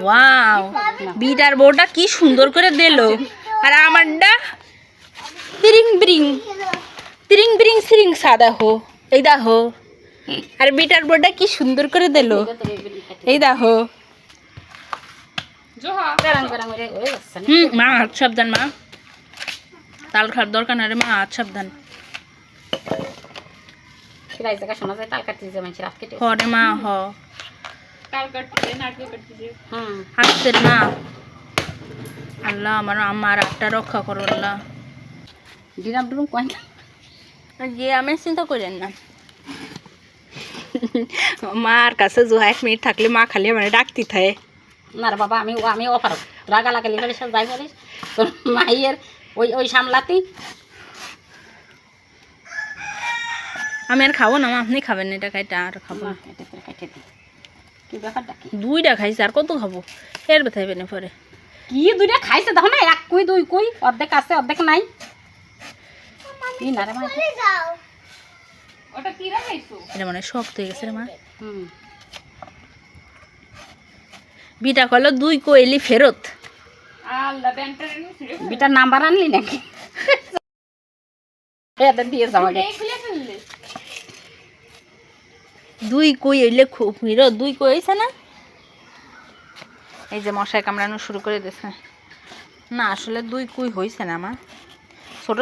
wow bitter বউটা কি সুন্দর করে দিল আর আমারটা তিরিং বিরিং তিরিং বিরিং সিরিং সাদা হো এই দেখো আর বিটার বউটা কি সুন্দর করে দিল এই দেখো মা হাত সাবধান মা তাল খাওয়ার দরকার না রে মা হাত সাবধান হরে মা হ হাতের মা আল্লাহ আমার আটটা রক্ষা করো আল্লাহ যে আমি চিন্তা করেন না মার কাছে 1 মিনিট থাকলে মা খালি মানে ডাকতে থাকে না রে বাবা আমি অফার রাগা লাগালি করে সব যাই পারিস তোর মাইয়ের ওই সামলাতি আমি আর খাবো না মা আপনি খাবেন না এটা খাইটা আর খাবো না কি ব্যাপারটা কি 2টা খাইছে আর কত খাবো এর বেথাইবে না পরে কি 2টা খাইছে দেখো না 1 কুই 2 কুই অর্ধেক আছে অর্ধেক নাই কি না রে মা ওটা কি রে খাইছো এটা মানে শক্ত হয়ে গেছে রে মা বিটা কইলো 2 কইলি ফেরত আল্লাহ বিটার নাম্বার আনলি নাকি এটা দিয়ে আমাকে 2 কই হইলে খুব ফেরত 2 কই হইছে না এই যে মশায় কামড়ানো শুরু করে দিয়েছে না আসলে 2 কই হইছে না মা ছোট